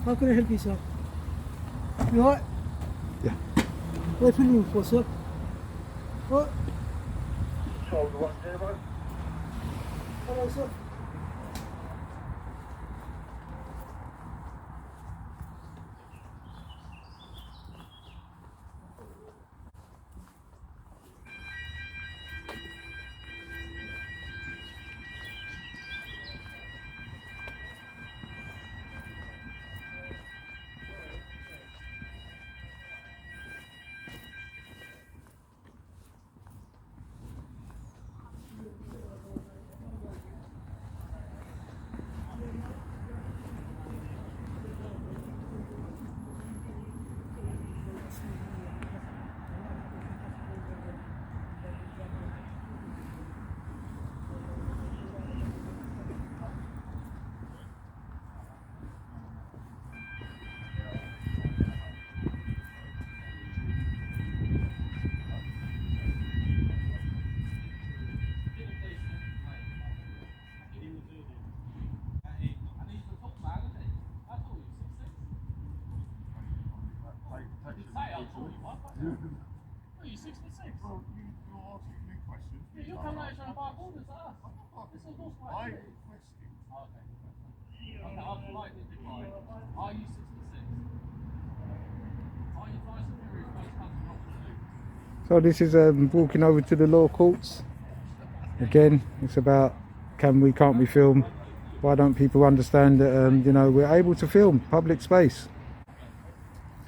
How can I help you, sir? You alright? Yeah. What are you looking for, sir? What? Hello, sir. Are you 66? Well, you're asking me questions. Yeah, you're coming out trying to buy orders to us. This is also I requested. Okay. Okay, I'll politely decline. Are you 66? Are you vice superior first cousin officer? So this is walking over to the law courts. Again, it's about can't we film? Why don't people understand that you know, we're able to film public space?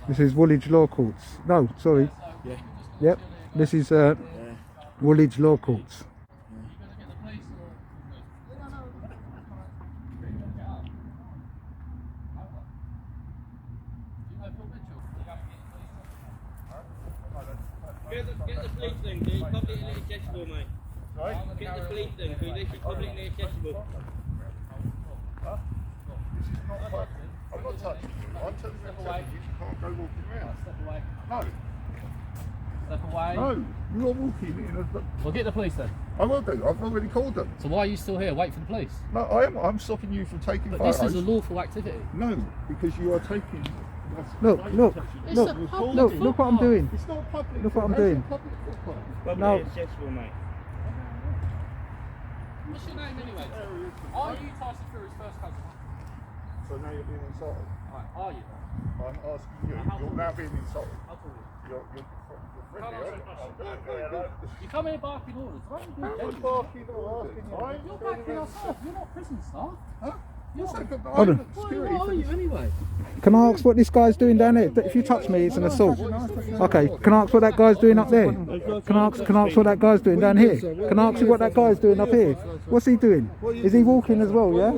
This is Woolwich Law Courts. No, sorry. Yeah. Yep. This is Woolwich Law Courts. Get the police then, because it's publicly accessible, mate. Sorry? Get the police then, because this is publicly accessible. This is not public. I'm not touching you. I'm telling you can't go walking around. Step away. No. Step away. No. You're walking in a... Well, get the police then. I will do. I've already called them. So why are you still here? Wait for the police. No, I am. I'm stopping you from taking But photos. this is a lawful activity. No, because you are taking... Look, look, It's look, a public look, look what I'm footpath. doing. It's not public. Look what I'm How's it doing. Public footpath? Publicly No. accessible, mate. What's your name anyway? Are you Tyson Fury's first cousin? So now you're being insulted. Alright, are you? I'm asking you. How You're tall? now being insulted. How tall are you? You're friendly. Can't answer aren't the you? question. I'm good. You come here barking orders. Why are you I'm doing barking orders. You're backing us off. You're not prison staff. Huh? You're Hold on. Security Why are you anyway? Can I ask what this guy's doing down there? If you touch me, it's an assault. Okay, can I ask what that guy's doing up there? Can I ask what that guy's doing down here? Can I ask you what that guy's doing up here? What's he doing? Is he walking as well, yeah?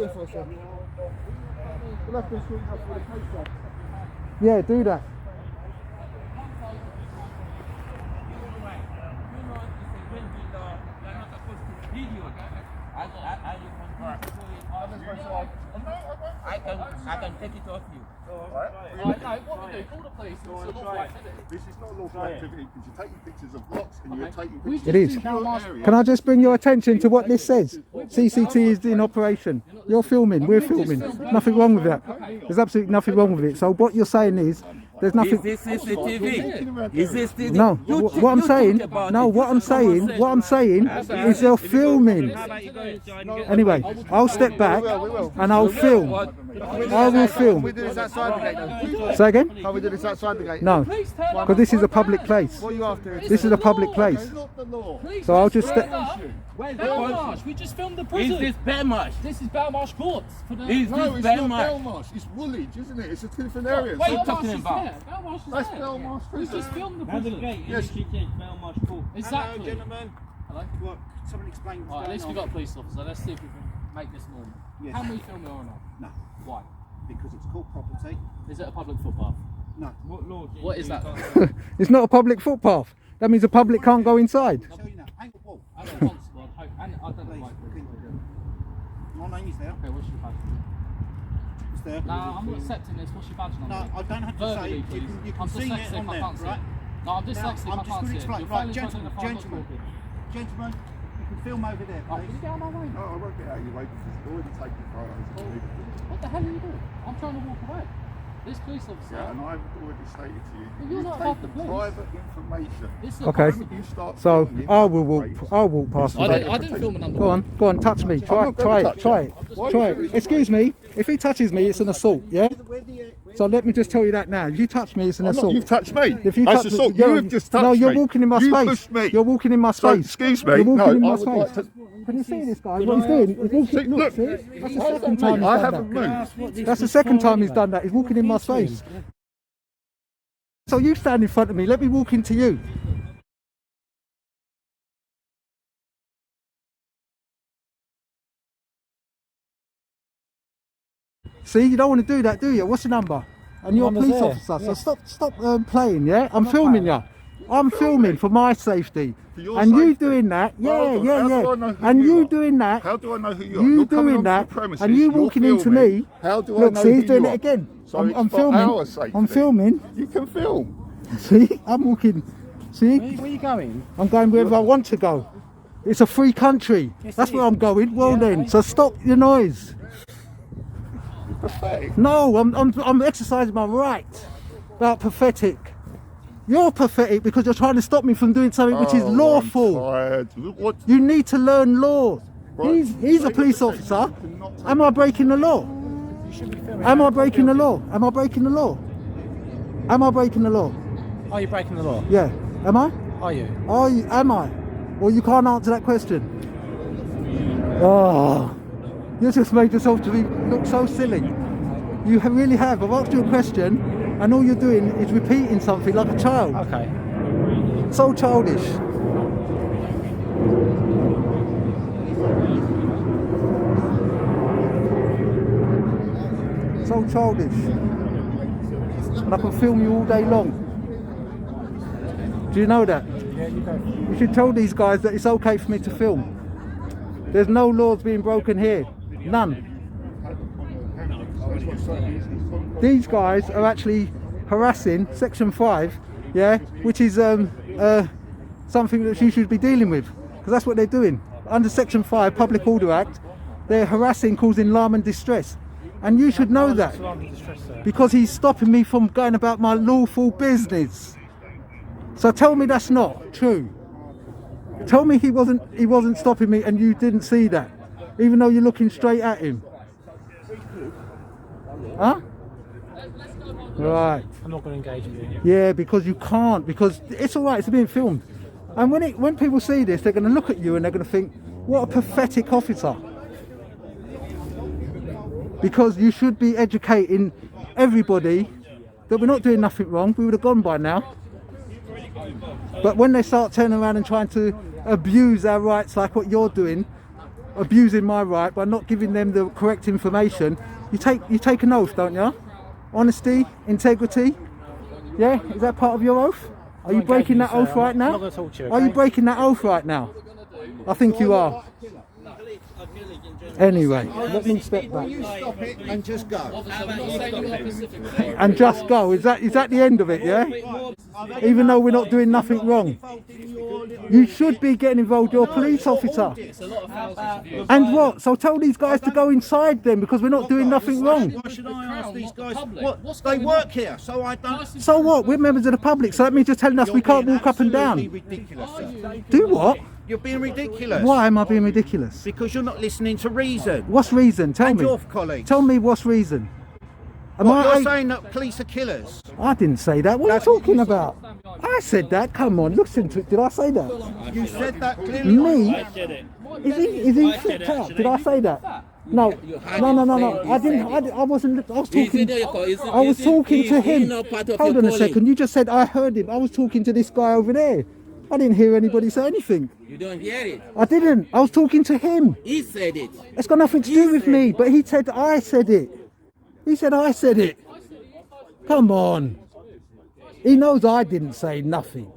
Yeah, do that. I can take it off you. Alright, no, what we do, call the police. It's a lawful activity. This is not lawful activity because you're taking pictures of blocks and you're taking We pictures It is. just do now ask- Can I just bring your attention to what this says? CCT is in operation. You're filming, we're filming. Nothing wrong with that. There's absolutely nothing wrong with it. So what you're saying is, there's nothing... Is this CCTV? Is this the... No, what I'm saying, no, what I'm saying is they're filming. Anyway, I'll step back and I'll film. I will film. We do this outside the gate then? Say again? Can't we do this outside the gate? No, because this is a public place. What are you after? This is a public place. It's not the law. So I'll just step... Belmarsh, we just filmed the prison. Is this Belmarsh? This is Belmarsh Courts. For the... Is No, this it's not Belmarsh? Belmarsh. It's Woolwich, isn't it? It's a different area. What are you Belmarsh talking is about? there. Belmarsh is That's there. Belmarsh We prison. just filmed the Now the prison. gate, Yes. Belmarsh Court. Exactly. Hello, gentlemen. Hello? What? Someone explain what's Alright, at going least on. we've got a police officer. Let's see if we can make this normal. Yes. Can we film it or not? No, Why? because it's called property. Is it a public footpath? No. What law? What is that? It's not a public footpath. That means the public can't go inside. I'll tell you now. Hang the wall. I'm a constable. I don't Please. like this. My name is there. Okay, what's your badge? It's there. No, I'm not accepting this. What's your badge number? No, I don't have to say Verbally, it. please. You I'm can see it dyslexic, on I there, can't see right? it. No, I'm Now, dyslexic, I'm I just can't going to see it. explain. You're Right, failing to gentlemen, identify what's gentlemen, talking. gentlemen, you can film over there, Oh, can please. you get out of my way? No, I won't get out of your way because it's already taken photos. What the hell are you doing? I'm trying to walk away. This police officer. Yeah, and I've already stated to you. But you're not above the police. Private information. This is Okay. The moment you start So filming it, I'll walk past I the didn't film it under. Go on, touch me. Try not gonna touch try you. it. Why Try are you it. Excuse me. If he touches me, it's an assault. Yeah. So let me just tell you that now. If you touch me, it's an I'm not, assault. you've touched me. If you That's touch assault. me, You have just touched me. no, you're walking in my you space. pushed me. You're walking in my So, space. excuse me. You're walking No, in my I would space. like to. Can you see this guy? What he's doing? He's walking. See, Look, look. see? That's the I second time he's I done haven't that. moved. That's the second time he's done that. He's walking in my space. So you stand in front of me. Let me walk into you. See, you don't want to do that, do you? What's the number? And you're a police officer, so stop playing, yeah? I'm filming you. I'm filming for my safety. For your And you safety? doing that, Well, yeah. how do I know who And you you are? doing that, How do I know who you are? you You're coming doing onto that, the premises, and you you're walking into filming. me. How do I Look, know see, who he's doing you it are? again. So I'm it's for filming. our safety. I'm filming. You can film. See, I'm walking. See, Where are you going? I'm going wherever I want to go. It's a free country. That's where I'm going. Well then, so stop your noise. Pathetic. No, I'm exercising my right. About pathetic. You're pathetic because you're trying to stop me from doing something which is Oh, lawful. I'm tired. Look what? You need to learn law. Right. He's a police officer. Am I breaking the law? Am I breaking the law? Am I breaking the law? Am I breaking the law? Are you breaking the law? Yeah. Am I? Are you? Are you? Am I? Well, you can't answer that question. Oh, you just made yourself to look so silly. You really have. I've asked you a question, and all you're doing is repeating something like a child. Okay. So childish. So childish. And I can film you all day long. Do you know that? Yeah, you go. You should tell these guys that it's okay for me to film. There's no laws being broken here. None. These guys are actually harassing Section 5, yeah, which is something that you should be dealing with, because that's what they're doing. Under Section 5, Public Order Act, they're harassing, causing alarm and distress. And you should know that, because he's stopping me from going about my lawful business. So tell me that's not true. Tell me he wasn't stopping me and you didn't see that, even though you're looking straight at him. Huh? Right. I'm not going to engage with you. Yeah, because you can't, because it's all right, it's being filmed. And when people see this, they're going to look at you and they're going to think, what a pathetic officer. Because you should be educating everybody that we're not doing nothing wrong. We would have gone by now. But when they start turning around and trying to abuse our rights like what you're doing, abusing my right by not giving them the correct information, you take an oath, don't you? Honesty, integrity. Yeah, is that part of your oath? Are you breaking that oath right now? I'm not going to talk to you, Are you okay? breaking that oath right now? I think you are. Anyway, let me step back. You stop it and just go. And just go. Is that the end of it? Yeah. Even though we're not doing nothing wrong. You should be getting involved. You're a police officer. And what? So tell these guys to go inside then, because we're not doing nothing wrong. Why should I ask these guys? What? They work here, so I don't. So what? We're members of the public, so that means just telling us we can't walk up and down. Ridiculous, sir. Do what? You're being ridiculous. Why am I being ridiculous? Because you're not listening to reason. What's reason? Tell And me. your colleagues. Tell me what's reason. Am What, I? you're saying that police are killers. I didn't say that. What are you talking about? I said that. Come on, listen to it. Did I say that? You said that clearly. Me? I did it. Is he flipped out? Did I say that? No. I didn't. I wasn't. I was talking. I was talking to him. Hold on a second. You just said I heard him. I was talking to this guy over there. I didn't hear anybody say anything. You don't hear it. I didn't. I was talking to him. He said it. It's got nothing to do with me. But he said I said it. He said I said it. Come on. He knows I didn't say nothing.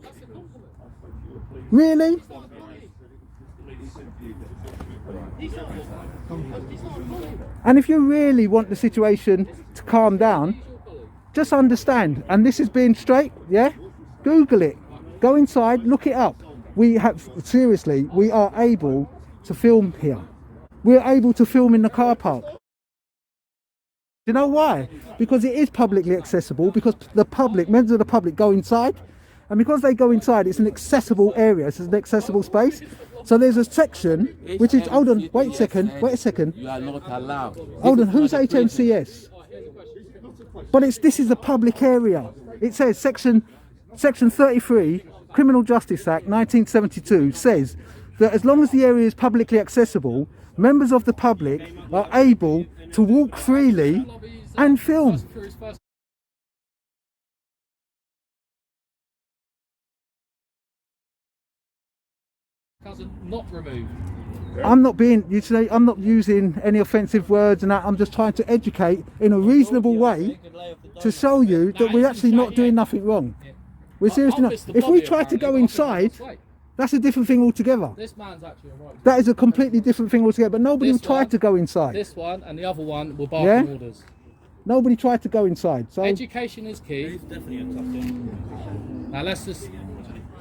Really? And if you really want the situation to calm down, just understand, and this is being straight, yeah? Google it. Go inside, look it up. We are able to film here. We're able to film in the car park. You know why? Because it is publicly accessible, because the public, members of the public go inside, and because they go inside, it's an accessible area, it's an accessible space. So there's a section, which is, hold on, wait a second. You are not allowed. Hold on, who's HMCS? But this is a public area. It says section 33, Criminal Justice Act 1972 says that as long as the area is publicly accessible, members of the public are able to walk freely and film. Not removed. I'm not being, you say, I'm not using any offensive words and that. I'm just trying to educate in a reasonable way to show you that we're actually not doing nothing wrong. We're seriously not. If we try to go inside, that's a different thing altogether. This man's actually alright. That is a completely different thing altogether. But nobody tried to go inside. This one and the other one were barking orders. Nobody tried to go inside. So Education is key. Now let's just,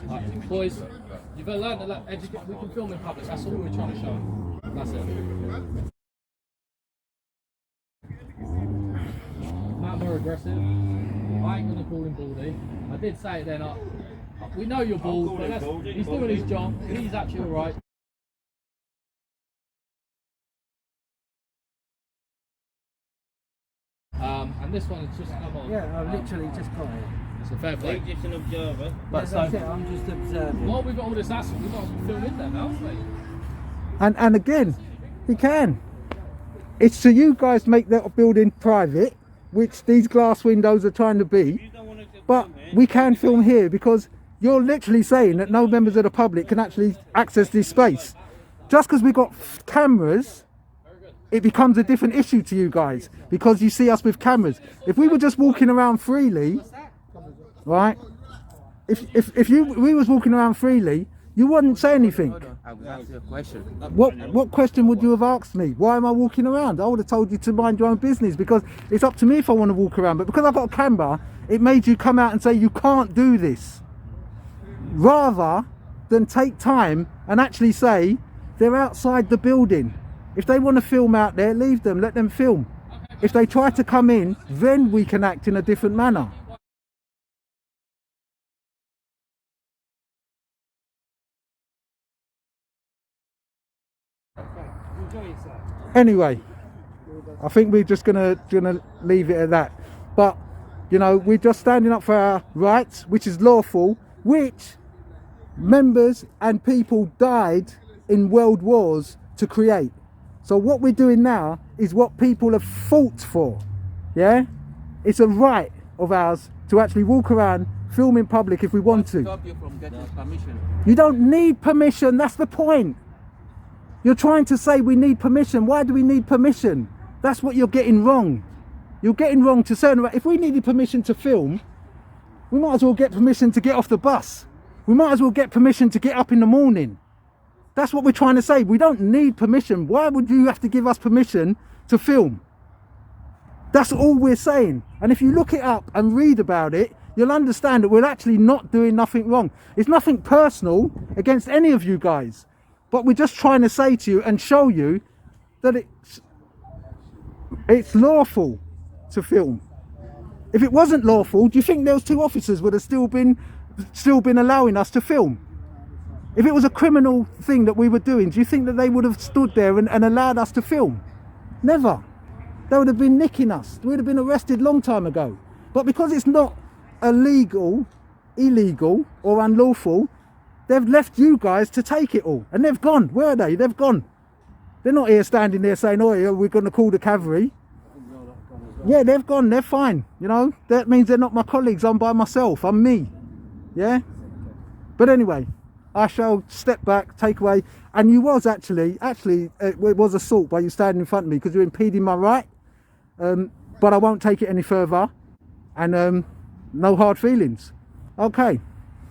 right, boys, you've learned that we can film in public. That's all we're trying to show. That's it. Matt, more aggressive. I ain't gonna call him baldy. I did say it then. We know you're bald, but he's doing his job. He's actually alright. And this one is just come on. Yeah, I've literally just got it. It's a fair play. Just an observer. But Yes, that's it, I'm just observing. Well, we've got all this asset. We've got to film in there now, haven't we? and again, he can. It's to you guys make that building private, which these glass windows are trying to be. But we can film here because you're literally saying that no members of the public can actually access this space. Just because we've got cameras, it becomes a different issue to you guys because you see us with cameras. If we were just walking around freely, right? If we was walking around freely, you wouldn't say anything. I will ask you a question. What question would you have asked me? Why am I walking around? I would have told you to mind your own business because it's up to me if I want to walk around. But because I've got a camera, it made you come out and say you can't do this. Rather than take time and actually say they're outside the building. If they want to film out there, leave them, let them film. If they try to come in, then we can act in a different manner. Anyway, I think we're just gonna leave it at that. But you know, we're just standing up for our rights, which is lawful, which members and people died in world wars to create. So what we're doing now is what people have fought for. Yeah, it's a right of ours to actually walk around, film in public if we want to. Stop you from getting permission. You don't need permission, that's the point. You're trying to say we need permission. Why do we need permission? That's what you're getting wrong. You're getting wrong to certain. If we needed permission to film, we might as well get permission to get off the bus. We might as well get permission to get up in the morning. That's what we're trying to say. We don't need permission. Why would you have to give us permission to film? That's all we're saying. And if you look it up and read about it, you'll understand that we're actually not doing nothing wrong. It's nothing personal against any of you guys. But we're just trying to say to you and show you that it's lawful to film. If it wasn't lawful, do you think those two officers would have still been allowing us to film? If it was a criminal thing that we were doing, do you think that they would have stood there and allowed us to film? Never. They would have been nicking us. We would have been arrested long time ago. But because it's not illegal or unlawful, they've left you guys to take it all. And they've gone. Where are they? They've gone. They're not here standing there saying, oh, yeah, we're going to call the cavalry. Yeah, they've gone. They're fine. You know, that means they're not my colleagues. I'm by myself. I'm me. Yeah? But anyway, I shall step back, take away. And you was actually, it was assault by you standing in front of me because you're impeding my right. But I won't take it any further. And no hard feelings. Okay.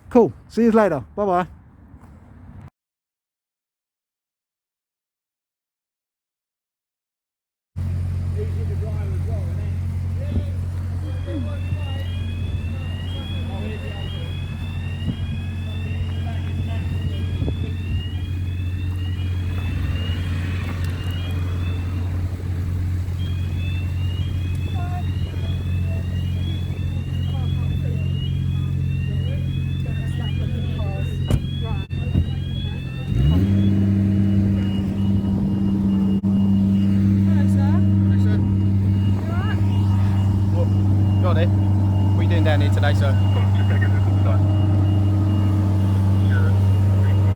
Cool. See you later. Bye-bye. down here today, so